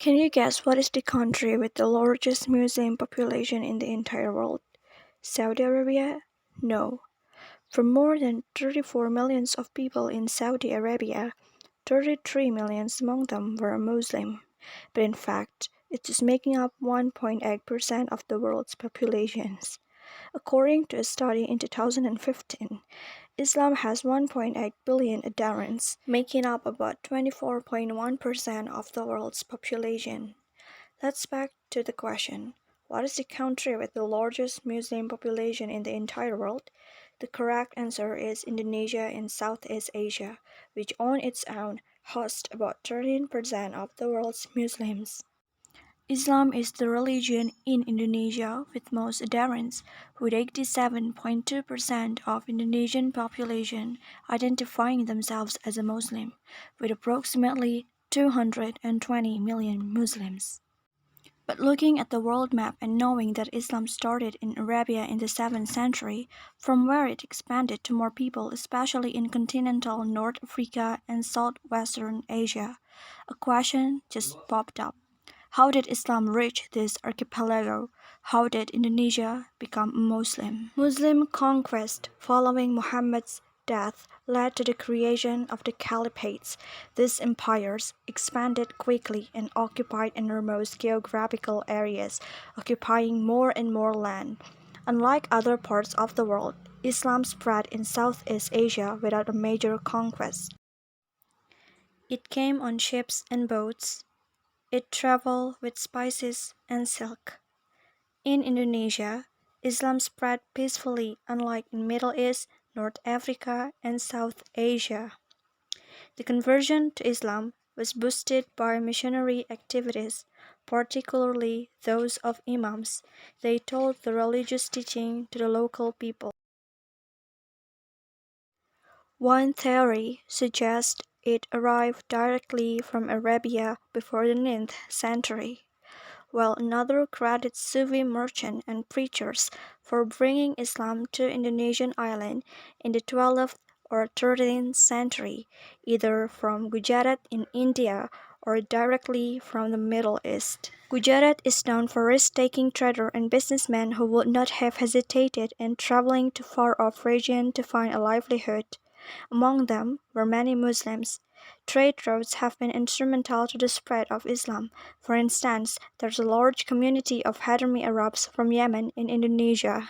Can you guess what is the country with the largest Muslim population in the entire world? Saudi Arabia? No. From more than 34 millions of people in Saudi Arabia, 33 millions among them were Muslim. But in fact, it is making up 1.8% of the world's populations. According to a study in 2015, Islam has 1.8 billion adherents, making up about 24.1% of the world's population. Let's back to the question. What is the country with the largest Muslim population in the entire world? The correct answer is Indonesia in Southeast Asia, which on its own hosts about 13% of the world's Muslims. Islam is the religion in Indonesia with most adherents, with 87.2% of Indonesian population identifying themselves as a Muslim, with approximately 220 million Muslims. But looking at the world map and knowing that Islam started in Arabia in the 7th century, from where it expanded to more people, especially in continental North Africa and southwestern Asia, a question just popped up. How did Islam reach this archipelago? How did Indonesia become Muslim? Muslim conquest following Muhammad's death led to the creation of the caliphates. These empires expanded quickly and occupied enormous geographical areas, occupying more and more land. Unlike other parts of the world, Islam spread in Southeast Asia without a major conquest. It came on ships and boats. It traveled with spices and silk. In Indonesia, Islam spread peacefully unlike in Middle East, North Africa, and South Asia. The conversion to Islam was boosted by missionary activities, particularly those of imams. They taught the religious teaching to the local people. One theory suggests it arrived directly from Arabia before the 9th century, while another credits Sufi merchants and preachers for bringing Islam to Indonesian island in the 12th or 13th century, either from Gujarat in India or directly from the Middle East. Gujarat is known for risk-taking traders and businessmen who would not have hesitated in traveling to far-off regions to find a livelihood. Among them were many Muslims. Trade routes have been instrumental to the spread of Islam. For instance, there's a large community of Hadrami Arabs from Yemen in Indonesia.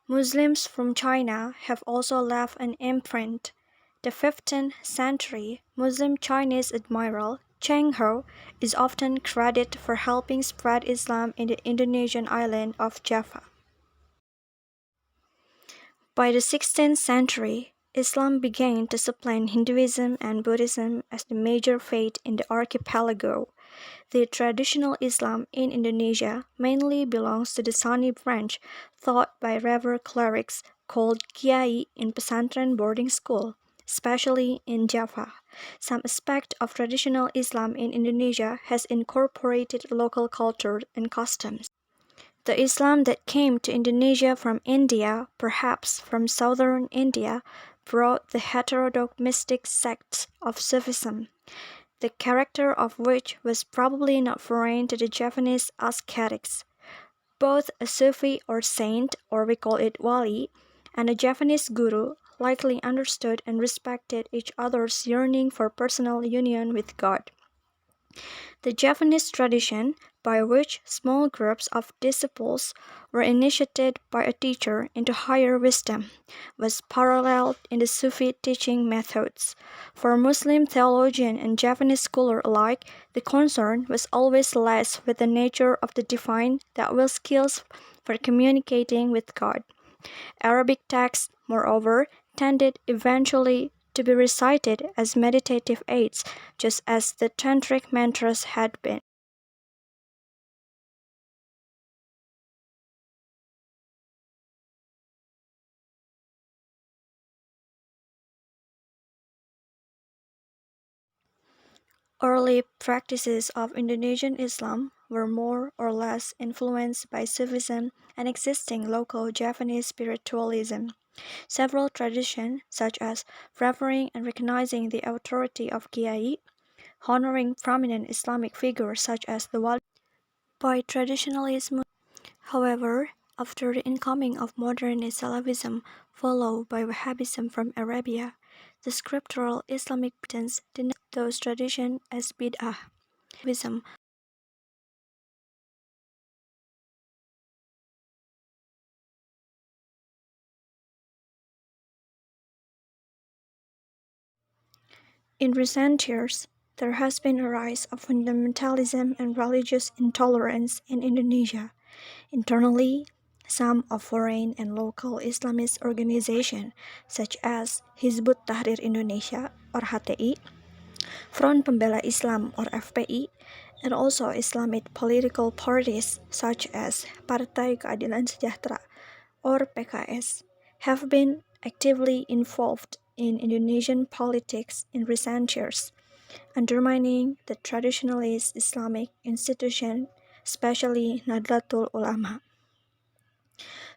Muslims from China have also left an imprint. The 15th century Muslim Chinese admiral Cheng Ho is often credited for helping spread Islam in the Indonesian island of Java. By the 16th century, Islam began to supplant Hinduism and Buddhism as the major faith in the archipelago. The traditional Islam in Indonesia mainly belongs to the Sunni branch taught by reverend clerics called Kiai in pesantren boarding school, especially in Java. Some aspect of traditional Islam in Indonesia has incorporated local culture and customs. The Islam that came to Indonesia from India, perhaps from southern India, brought the heterodox mystic sect of Sufism, the character of which was probably not foreign to the Javanese ascetics. Both a Sufi or saint, or we call it wali, and a Javanese guru likely understood and respected each other's yearning for personal union with God. The Javanese tradition, by which small groups of disciples were initiated by a teacher into higher wisdom, was paralleled in the Sufi teaching methods. For Muslim theologian and Javanese scholar alike, the concern was always less with the nature of the divine than with skills for communicating with God. Arabic texts, moreover, tended eventually to be recited as meditative aids, just as the tantric mantras had been. Early practices of Indonesian Islam were more or less influenced by Sufism and existing local Javanese spiritualism. Several traditions, such as revering and recognizing the authority of Kiai, honoring prominent Islamic figures such as the Wali. By traditionalism, however, after the incoming of modern Salafi, followed by Wahhabism from Arabia, the scriptural Islamic Britons denounced those traditions as bid'ah. Wahhabism. In recent years, there has been a rise of fundamentalism and religious intolerance in Indonesia. Internally, some of foreign and local Islamist organizations such as Hizbut Tahrir Indonesia or HTI, Front Pembela Islam or FPI, and also Islamic political parties such as Partai Keadilan Sejahtera or PKS have been actively involved in Indonesian politics in recent years, undermining the traditionalist Islamic institution, especially Nahdlatul Ulama.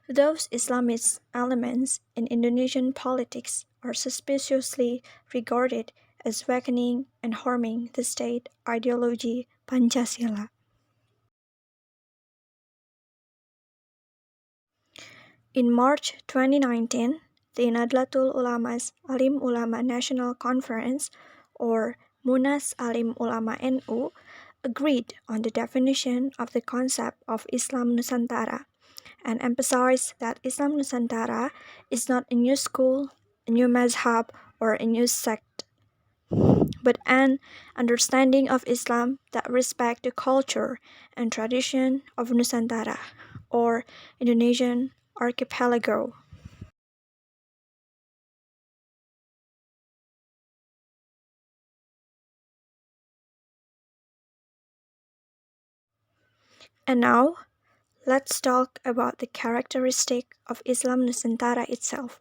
Those Islamist elements in Indonesian politics are suspiciously regarded as weakening and harming the state ideology Pancasila. In March 2019, the Nahdlatul Ulama's Alim Ulama National Conference, or Munas Alim Ulama NU, agreed on the definition of the concept of Islam Nusantara and emphasized that Islam Nusantara is not a new school, a new mazhab, or a new sect, but an understanding of Islam that respects the culture and tradition of Nusantara, or Indonesian Archipelago. And now, let's talk about the characteristic of Islam Nusantara itself.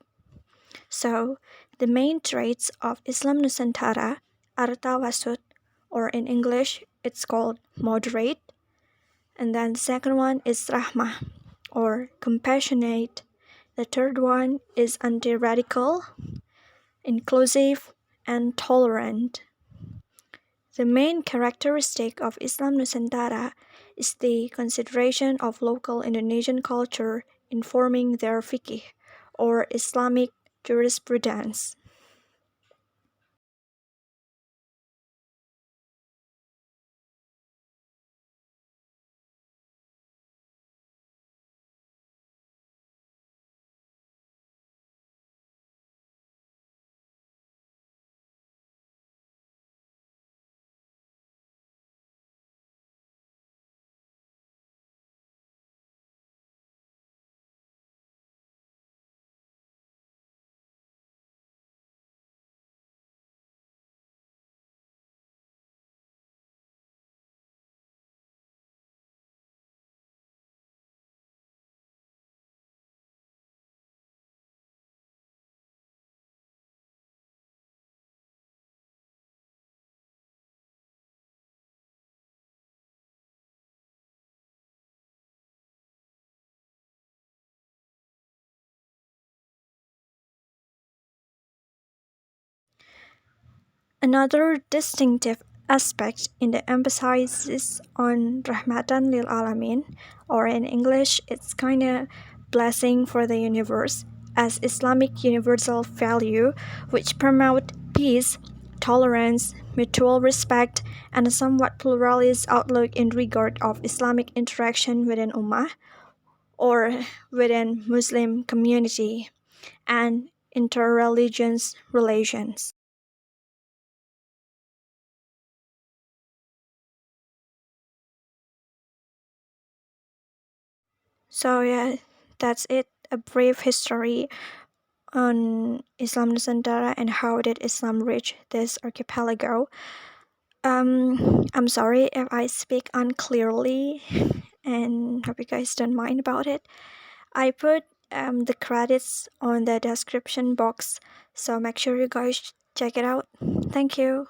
So, the main traits of Islam Nusantara are tawasud, or in English, it's called moderate. And then the second one is rahmah, or compassionate. The third one is anti-radical, inclusive, and tolerant. The main characteristic of Islam Nusantara is the consideration of local Indonesian culture in forming their fiqh, or Islamic jurisprudence. Another distinctive aspect in the emphasis on Rahmatan lil Alamin, or in English, it's kinda blessing for the universe, as Islamic universal value, which promote peace, tolerance, mutual respect, and a somewhat pluralist outlook in regard of Islamic interaction within Ummah, or within Muslim community, and interreligious relations. So yeah, that's it. A brief history on Islam Nusantara and how did Islam reach this archipelago. I'm sorry if I speak unclearly, and hope you guys don't mind about it. I put the credits on the description box, so make sure you guys check it out. Thank you.